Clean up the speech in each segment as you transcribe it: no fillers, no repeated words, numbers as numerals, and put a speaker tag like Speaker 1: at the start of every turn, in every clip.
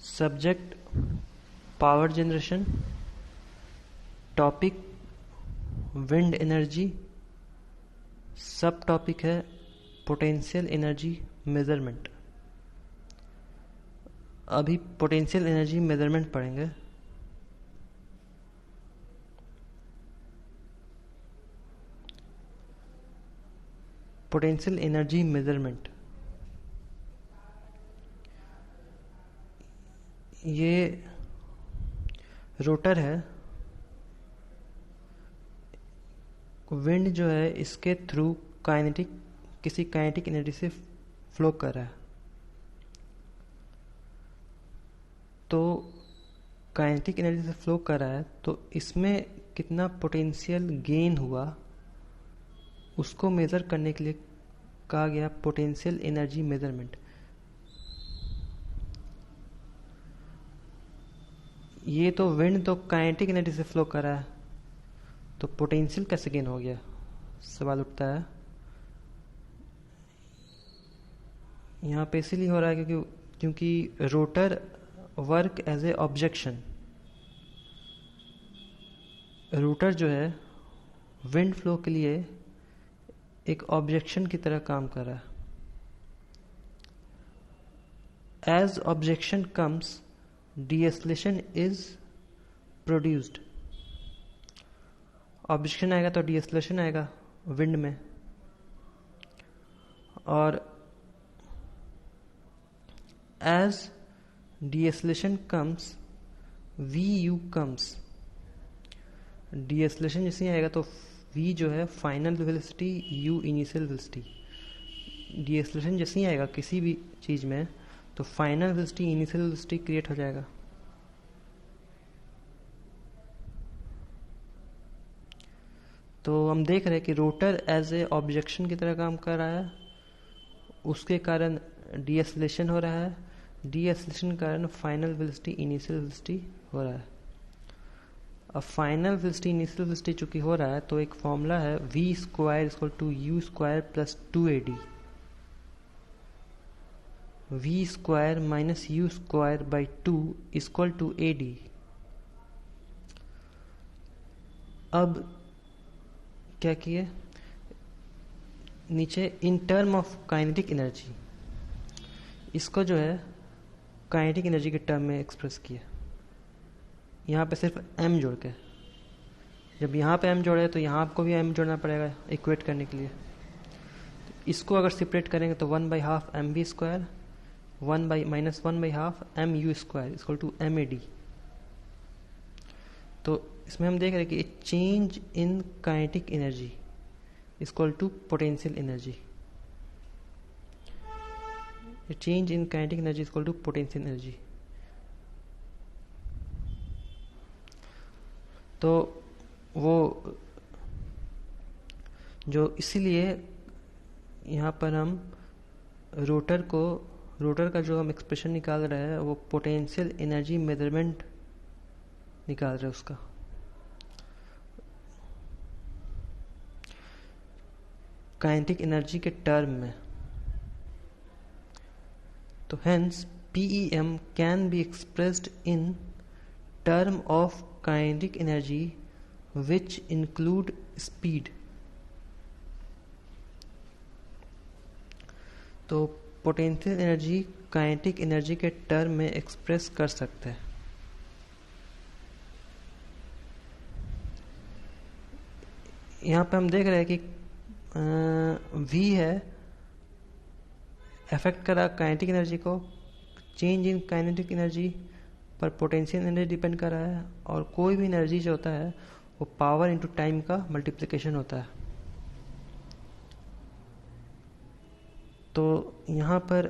Speaker 1: Subject power generation, topic wind energy, सब topic है potential energy measurement. अभी potential energy measurement पढ़ेंगे। Potential energy measurement ये rotor है। विंड जो है इसके थ्रू किसी काइनेटिक एनर्जी से फ्लो कर रहा है। तो काइनेटिक एनर्जी से फ्लो कर रहा है तो इसमें कितना पोटेंशियल गेन हुआ उसको मेज़र करने के लिए कहा गया पोटेंशियल एनर्जी मेजरमेंट। ये तो विंड तो काइनेटिक एनर्जी से फ्लो कर रहा है तो पोटेंशियल कैसे गेन हो गया, सवाल उठता है। यहाँ पे इसीलिए हो रहा है क्योंकि rotor work as a objection. Rotor जो है विंड फ्लो के लिए एक ऑब्जेक्शन की तरह काम कर रहा है। As objection comes deceleration is produced. Objection आएगा तो डीएसलेशन आएगा विंड में, और as deceleration comes v u comes. Deceleration जैसे आएगा तो v जो है final velocity, u initial velocity. Deceleration जैसे ही आएगा किसी भी चीज़ में तो final velocity initial velocity create हो जाएगा। तो हम देख रहे हैं कि रोटर एज ए ऑब्जेक्शन की तरह काम कर रहा है, उसके कारण डीएसलेशन हो रहा है, डीएसलेशन के कारण फाइनल वेलोसिटी इनिशियल वेलोसिटी हो रहा है। अब फाइनल वेलोसिटी इनिशियल वेलोसिटी चूंकि हो रहा है तो एक फॉर्मूला है v square equal to u square plus 2ad। v square minus u square by 2 equal to ad। अब क्या किए, नीचे in term of kinetic energy, इसको जो है काइनेटिक एनर्जी के टर्म में एक्सप्रेस किया। यहाँ पे सिर्फ m जोड़ के, जब यहाँ पे m जोड़े तो यहाँ आपको भी m जोड़ना पड़ेगा इक्वेट करने के लिए। तो इसको अगर सेपरेट करेंगे तो 1/2 mv square 1/-1/2 mu square equal to mad। तो इसमें हम देख रहे हैं कि change in kinetic energy equal to potential energy. Change in kinetic energy equal to potential energy. तो वो जो इसीलिए यहाँ पर हम रोटर का जो हम एक्सप्रेशन निकाल रहे हैं वो पोटेंशियल एनर्जी मेजरमेंट निकाल रहे हैं उसका। काइनेटिक एनर्जी के टर्म में। तो hence PEM can be expressed in term of kinetic energy which include speed. तो पोटेंशियल एनर्जी काइनेटिक एनर्जी के टर्म में एक्सप्रेस कर सकते हैं। यहाँ पे हम देख रहे हैं कि v है अफेक्ट करा काइनेटिक एनर्जी को, चेंज इन काइनेटिक एनर्जी पर पोटेंशियल एनर्जी डिपेंड कर रहा है, और कोई भी एनर्जी जो होता है वो पावर इनटू टाइम का मल्टीप्लिकेशन होता है। तो यहाँ पर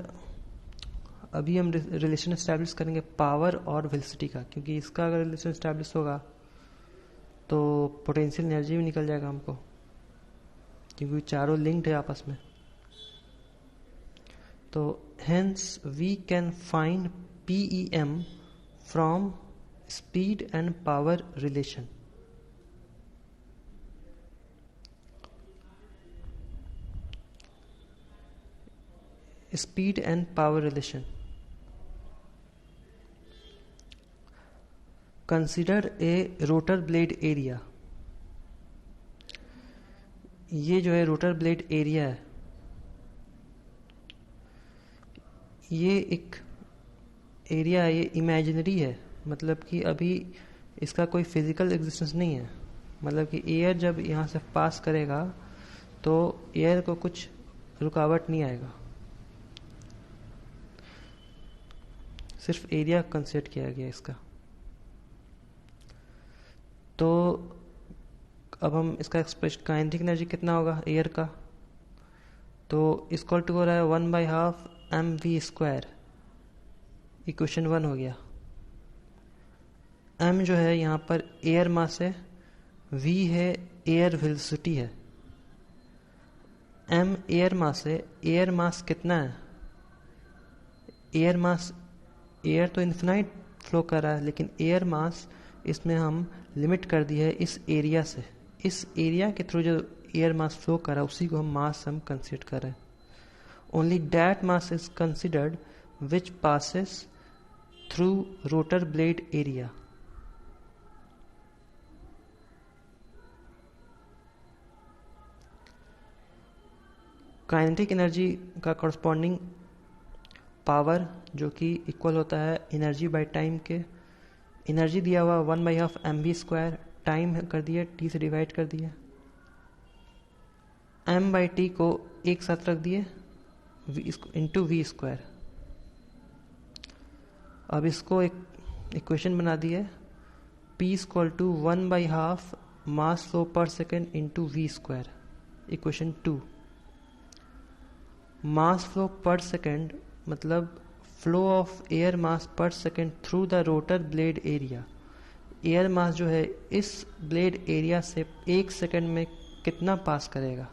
Speaker 1: अभी हम रिलेशन एस्टैब्लिश करेंगे पावर और वेलोसिटी का, क्योंकि इसका अगर रिलेशन एस्टैब्लिश होगा तो पोटेंशियल एनर्जी भी निकल जाएगा हमको, क्योंकि चारों लिंक्ड है आपस में। तो hence we can find PEM from speed and power relation. Speed and power relation. Consider a rotor blade area. ये जो है रोटर ब्लेड एरिया है, ये एक एरिया है, ये इमेजिनरी है, मतलब कि अभी इसका कोई फिजिकल एग्जिस्टेंस नहीं है। मतलब कि एयर जब यहाँ से पास करेगा तो एयर को कुछ रुकावट नहीं आएगा, सिर्फ एरिया कंसिडर किया गया इसका। तो अब हम इसका एक्सप्रेशन, काइनेटिक एनर्जी कितना होगा एयर का, तो इक्वल टू हो रहा है 1/2 mv²। इक्वेशन 1 हो गया। m जो है यहाँ पर एयर मास है, v है एयर वेलोसिटी है। m एयर मास है, एयर मास कितना है, एयर मास, एयर तो इन्फिनाइट फ्लो कर रहा है, लेकिन एयर मास इसमें हम लिमिट कर दी है इस एरिया से। इस एरिया के थ्रू जो एयर मास फ्लो कर रहा है उसी को हम मास कंसिडर कर रहे हैं। Only that mass is considered which passes through rotor blade area. Kinetic energy का कॉरस्पॉन्डिंग पावर जो कि इक्वल होता है एनर्जी बाय टाइम के। एनर्जी दिया हुआ 1/2 mv², टाइम कर दिया t से डिवाइड कर दिया, m/t को एक साथ रख दिए इंटू v²। अब इसको एक इक्वेशन बना दिए, p = 1/2 mass flow per second into v²। Equation 2, मास फ्लो पर सेकेंड मतलब फ्लो ऑफ एयर मास पर second through the rotor blade area. Air mass जो है इस ब्लेड एरिया से 1 सेकेंड में कितना पास करेगा,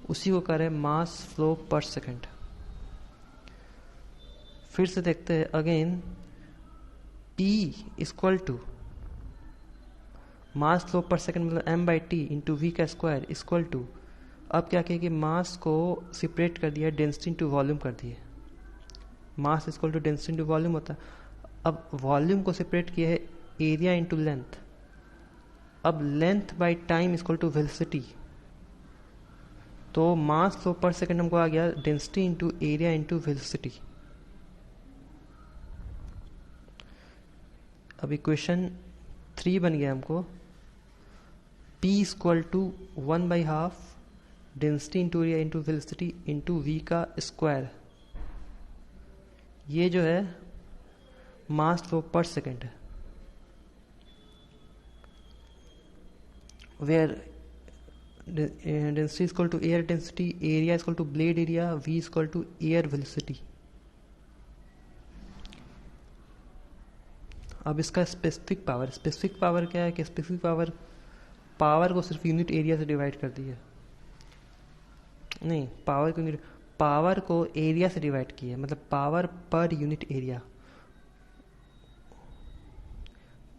Speaker 1: उसी को करें मास फ्लो पर सेकेंड। फिर से देखते हैं अगेन, P = मास फ्लो पर सेकेंड मतलब m/t इंटू v²। अब क्या किया कि मास को सेपरेट कर दिया, डेंसिटी इंटू वॉल्यूम कर दिए। मास = डेंसिटी इंटू वॉल्यूम होता है। अब वॉल्यूम को सेपरेट किया है एरिया इंटू लेंथ। अब लेंथ बाय टाइम = वेलोसिटी। तो मास फ्लो पर सेकेंड हमको आ गया density into area into velocity. अब इक्वेशन 3 बन गया हमको, P = 1/2 density into area into velocity into v²। ये जो है मास फ्लो पर सेकेंड है, where density = air density, area = blade area, v = air velocity. अब इसका स्पेसिफिक पावर क्या है कि स्पेसिफिक पावर को सिर्फ यूनिट एरिया से डिवाइड कर दी है। नहीं, पावर को एरिया से डिवाइड किया है, मतलब power per unit area.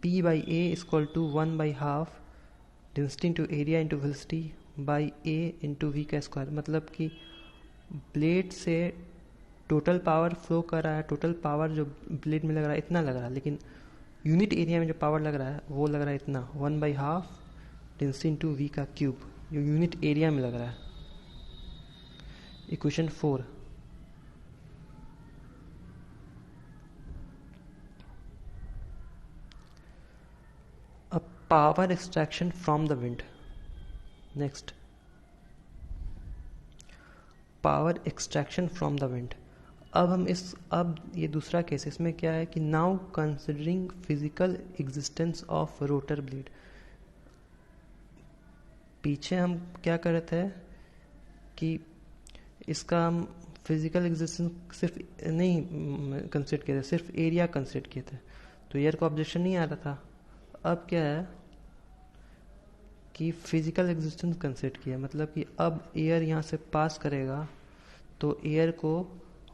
Speaker 1: P/A = 1/2 density into area into velocity by A into v²। मतलब कि ब्लेड से टोटल पावर फ्लो कर रहा है, टोटल पावर जो ब्लेड में लग रहा है इतना लग रहा है, लेकिन यूनिट एरिया में जो पावर लग रहा है वो लग रहा है इतना, 1/2 डेंसिटी इंटू v³ जो यूनिट एरिया में लग रहा है। इक्वेशन 4, अब power extraction from the wind. Next, power extraction from the wind. अब ये दूसरा केस, इसमें क्या है कि now considering physical existence of rotor blade. पीछे हम क्या कर रहे थे कि इसका हम फिजिकल एग्जिस्टेंस सिर्फ नहीं कंसिडर किए थे, सिर्फ एरिया कंसिडर किए थे, तो एयर को ऑब्जेक्शन नहीं आ रहा था। अब क्या है कि फिजिकल एग्जिस्टेंस कंसिडर किया, मतलब कि अब एयर यहाँ से पास करेगा तो एयर को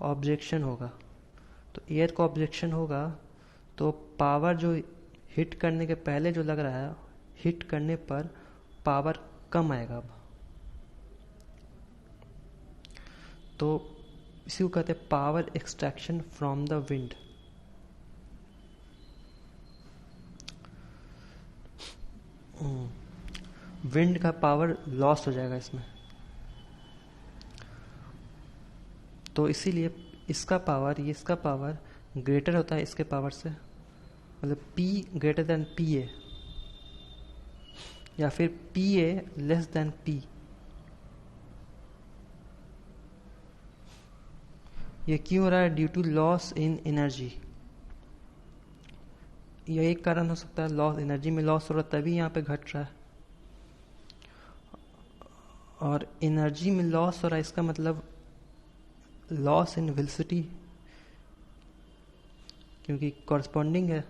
Speaker 1: ऑब्जेक्शन होगा। तो एयर को ऑब्जेक्शन होगा तो पावर जो हिट करने के पहले जो लग रहा है, हिट करने पर पावर कम आएगा। अब तो इसी को कहते हैं power extraction from the wind. Wind का पावर लॉस हो जाएगा इसमें। तो इसीलिए इसका पावर ग्रेटर होता है इसके पावर से, मतलब P ग्रेटर देन PA या फिर PA लेस देन P। ये क्यों हो रहा है? Due to loss in energy. यह एक कारण हो सकता है, लॉस एनर्जी में लॉस हो रहा है तभी यहाँ पे घट रहा है। और एनर्जी में लॉस हो रहा है इसका मतलब लॉस इन वेलोसिटी, क्योंकि कॉरस्पॉन्डिंग है,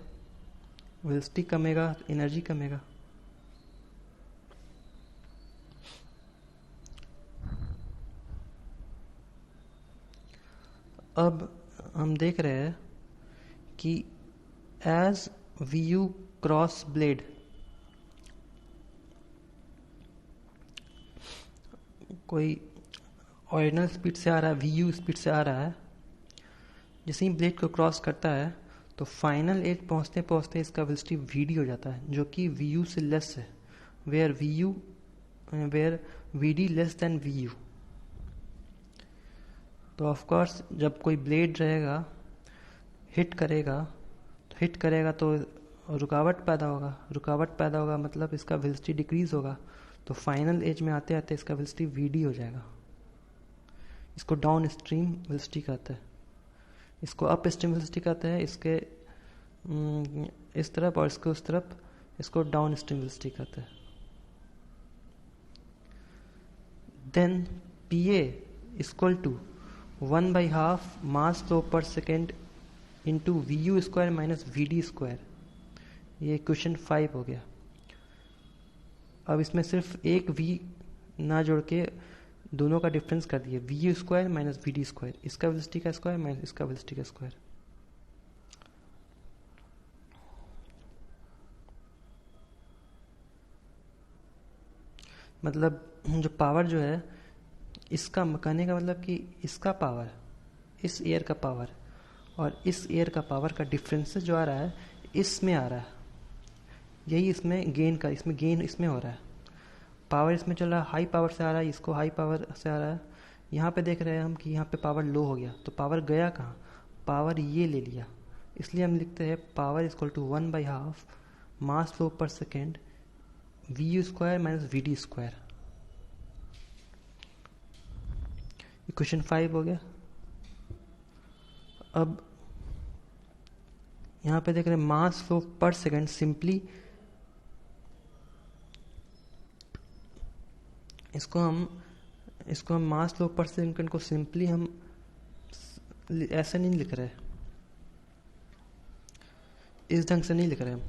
Speaker 1: वेलोसिटी कमेगा एनर्जी कमेगा। अब हम देख रहे हैं कि एज VU क्रॉस ब्लेड, कोई ऑर्डिनल स्पीड से आ रहा है, VU स्पीड से आ रहा है, जैसे ही ब्लेड को क्रॉस करता है तो फाइनल एज पहुंचते पहुंचते इसका वेलोसिटी VD हो जाता है, जो कि VU से लेस है, where VD less than VU। तो ऑफ कोर्स जब कोई ब्लेड रहेगा हिट करेगा तो रुकावट पैदा होगा, मतलब इसका वेलोसिटी डिक्रीज होगा। तो फाइनल एज में आते आते इसका वेलोसिटी VD हो जाएगा। इसको डाउन स्ट्रीम वेलोसिटी कहते हैं, इसको अप स्ट्रीम वेलोसिटी कहते हैं, इसके इस तरफ और इसके उस तरफ इसको डाउन स्ट्रीम वेलोसिटी कहते हैं। Then PA equal to 1/2 mass flow per second into VU square minus VD square. ये क्वेश्चन 5 हो गया। अब इसमें सिर्फ एक V ना जोड़ के दोनों का डिफरेंस कर दिए, VU square minus VD square, इसका वेलोसिटी का स्क्वायर माइनस इसका वेलोसिटी का स्क्वायर। मतलब जो पावर जो है इसका कहने का मतलब कि इसका पावर, इस एयर का पावर और इस एयर का पावर का डिफरेंस जो आ रहा है इसमें आ रहा है, यही इसमें गेन इसमें हो रहा है। पावर इसमें चल रहा है, हाई पावर से आ रहा है, इसको हाई पावर से आ रहा है। यहाँ पे देख रहे हैं हम कि यहाँ पे पावर लो हो गया, तो पावर गया कहाँ? पावर ये ले लिया, इसलिए हम लिखते हैं power equal to 1/2 mass flow per second VU square minus VD square. Question 5 हो गया। अब यहाँ पे देख रहे हैं mass flow per second, simply इसको हम मास फ्लो पर सेकेंड को सिंपली हम ऐसे नहीं लिख रहे, इस ढंग से नहीं लिख रहे हम,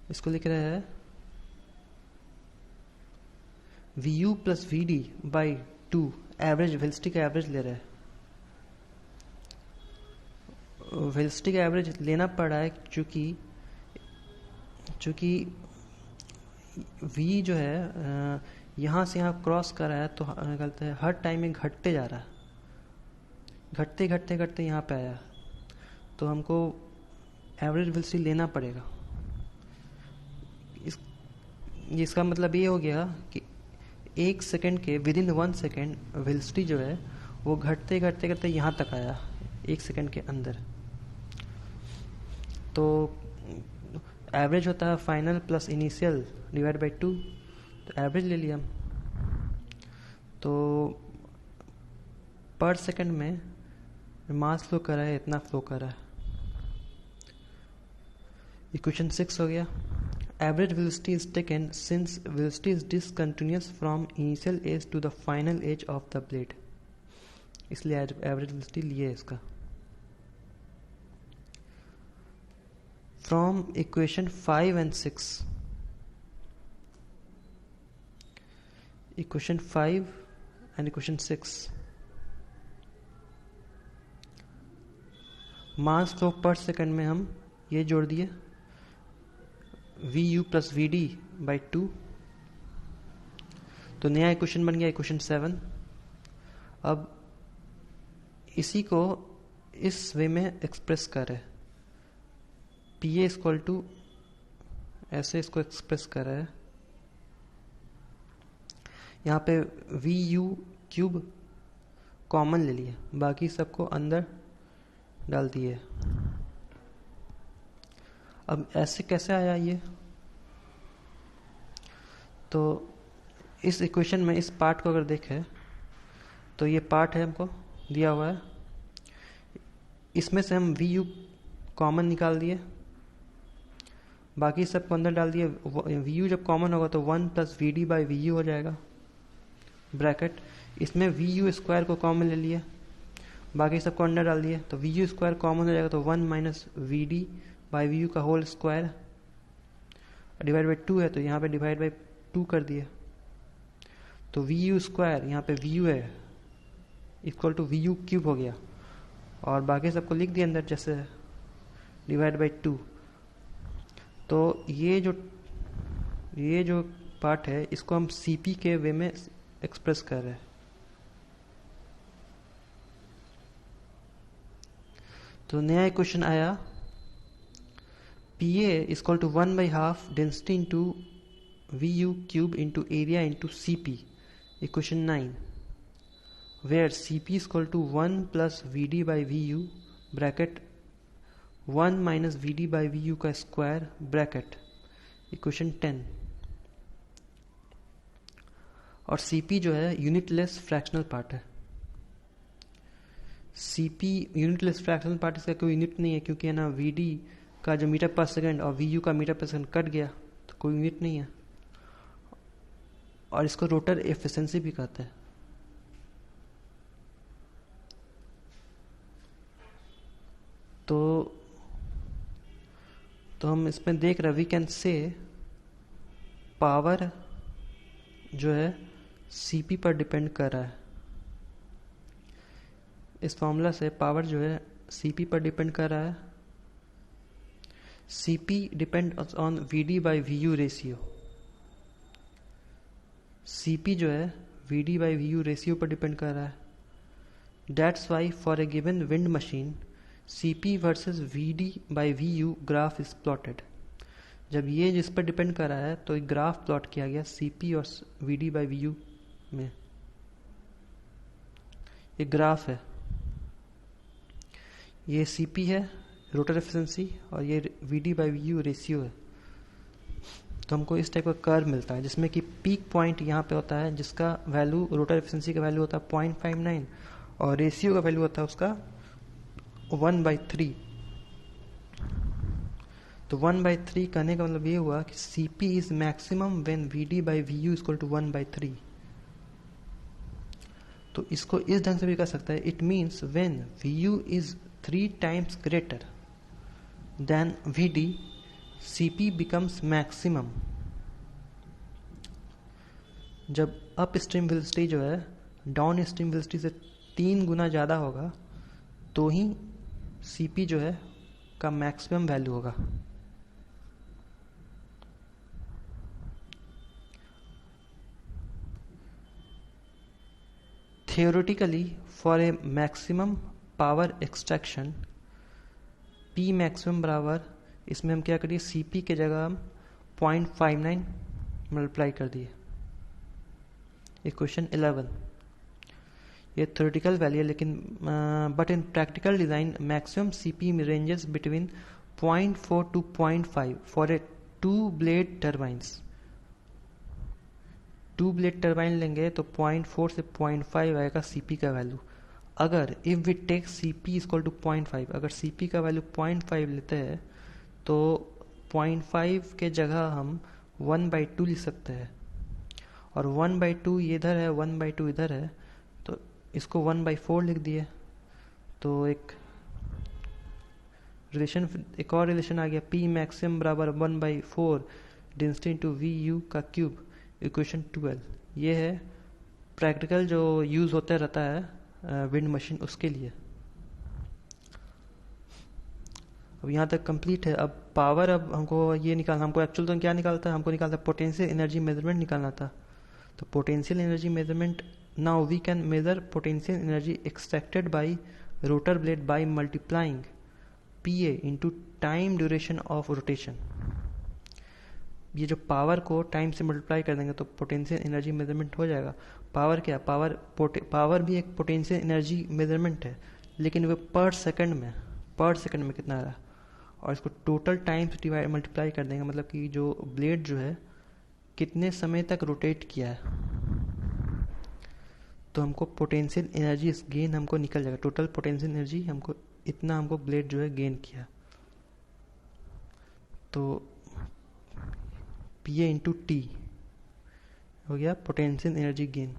Speaker 1: इसको लिख रहे हैं VU plus VD by 2, average velocity का एवरेज ले रहे हैं। वेलोसिटी का एवरेज लेना पड़ रहा है चूंकि V जो है यहाँ से यहाँ क्रॉस कर रहा है, तो गलत है, हर टाइम में घटते जा रहा है, घटते यहाँ पे आया, तो हमको एवरेज वेलोसिटी लेना पड़ेगा। इसका मतलब ये हो गया कि 1 सेकेंड के विद इन 1 सेकेंड वेलोसिटी जो है वो घटते यहाँ तक आया 1 सेकेंड के अंदर। तो एवरेज होता है final plus initial divide by 2, तो एवरेज ले लिया हम। तो पर सेकेंड में मास फ्लो कर रहा है, इतना फ्लो कर रहा है। इक्वेशन 6 हो गया। Average velocity is taken since velocity is discontinuous from initial edge to the final edge of the blade, इसलिए एवरेज वेलोसिटी लिए इसका। From equation 5 and 6, equation 5 and equation 6, mass flow per second में हम ये जोड़ दिए VU प्लस VD बाई 2, तो नया इक्वेशन बन गया इक्वेशन 7। अब इसी को इस वे में एक्सप्रेस करें, PA इक्वल टू ऐसे इसको एक्सप्रेस कर रहा है यहाँ पे वी यू क्यूब कॉमन ले लिए, बाकी सबको अंदर डाल दिए। अब ऐसे कैसे आया ये? तो इस इक्वेशन में इस पार्ट को अगर देखें तो ये पार्ट है हमको दिया हुआ है, इसमें से हम वी यू कॉमन निकाल दिए, बाकी सबको अंदर डाल दिए। वी यू जब कॉमन होगा तो 1 plus V D by V U हो जाएगा ब्रैकेट। इसमें वी यू स्क्वायर को कॉमन ले लिए, बाकी सबको अंदर डाल दिए, तो वी यू स्क्वायर कॉमन हो जाएगा, तो 1 minus V D by V U का होल स्क्वायर डिवाइड बाई 2 है, तो यहाँ पे डिवाइड बाई 2 कर दिए। तो वी यू स्क्वायर यहाँ पे वी यू है equal to V U cube हो गया, और बाकी सबको लिख दिया अंदर जैसे डिवाइड बाई 2। तो ये जो पार्ट है इसको हम सीपी के वे में एक्सप्रेस कर रहे हैं। तो नया क्वेश्चन आया, P A equal to 1/2 density into V U cube into area into C P, equation 9, where C P equal to 1 plus V D by V U bracket 1 minus V D by V U का square bracket, equation 10। और C P जो है unitless fractional part है। C P unitless fractional part, इसका कोई unit नहीं है क्योंकि है ना वी डी का जो मीटर पर सेकेंड और वी यू का मीटर पर सेकेंड कट गया, तो कोई यूनिट नहीं है। और इसको रोटर एफिशिएंसी भी कहते हैं। तो हम इसमें देख रहे, वी कैन से पावर जो है सीपी पर डिपेंड कर रहा है। इस फॉर्मूला से पावर जो है सीपी पर डिपेंड कर रहा है। CP depend on V D by V U ratio. CP जो है V D by V U ratio पर डिपेंड कर रहा है। That's why for a given wind machine CP versus V D by V U graph is plotted. जब ये जिस पर डिपेंड कर रहा है तो एक ग्राफ प्लॉट किया गया सीपी और V D by V U में। ये ग्राफ है, ये सीपी है रोटर एफिशिएंसी और ये V D by V U ratio है। तो हमको इस टाइप का कर्व मिलता है जिसमें कि पीक पॉइंट यहाँ पे होता है जिसका वैल्यू रोटर एफिशिएंसी का वैल्यू होता है 0.59 और रेशियो का वैल्यू होता है उसका 1/3। तो 1/3 कहने का मतलब ये हुआ कि Cp is maximum when Vd by Vu equal to 1/3। तो इसको इस ढंग से भी कर सकता है, it means when Vu is 3 times greater than Vd Cp becomes maximum. जब अप स्ट्रीम वेलोसिटी जो है डाउन स्ट्रीम वेलोसिटी से 3 गुना ज़्यादा होगा तो ही Cp जो है का मैक्सिमम वैल्यू होगा। Theoretically, for a maximum power extraction, P maximum बराबर, इसमें हम क्या करिए Cp के जगह हम 0.59 मल्टीप्लाई कर दिए। इक्वेशन 11, ये थ्योरेटिकल वैल्यू है लेकिन but in practical design maximum Cp ranges between 0.4 to 0.5 for a 2 blade turbines. 2 blade turbine लेंगे तो 0.4 से 0.5 आएगा Cp का वैल्यू। अगर if we take Cp equal to 0.5, अगर Cp का वैल्यू 0.5 लेते हैं तो 0.5 के जगह हम 1/2 लिख सकते हैं, और 1/2 इधर है 1/2 इधर है तो इसको 1/4 लिख दिए। तो एक और रिलेशन आ गया, P मैक्सिमम बराबर 1/4 डेंसिटी इंटू वी यू का क्यूब, इक्वेशन 12। ये है प्रैक्टिकल जो यूज होता रहता है विंड मशीन उसके लिए। अब यहाँ तक कंप्लीट है। अब पावर, अब हमको ये निकालना, हमको एक्चुअल तो क्या निकालता है, हमको निकालता है पोटेंशियल एनर्जी मेजरमेंट निकालना था। तो potential energy measurement, now we can measure potential energy extracted by rotor blade by multiplying PA into time duration of rotation. ये जो पावर को टाइम से मल्टीप्लाई कर देंगे तो पोटेंशियल एनर्जी मेजरमेंट हो जाएगा। पावर क्या, पावर भी एक पोटेंशियल एनर्जी मेजरमेंट है, लेकिन वो पर सेकंड में कितना आ रहा है। और इसको टोटल टाइम से डिवाइड मल्टीप्लाई कर देंगे, मतलब कि जो ब्लेड जो है कितने समय तक रोटेट किया है, तो हमको पोटेंशियल एनर्जी गेन हमको निकल जाएगा। टोटल पोटेंशियल एनर्जी हमको इतना, हमको ब्लेड जो है गेन किया। तो पी ए इंटू टी हो गया पोटेंशियल एनर्जी गेन।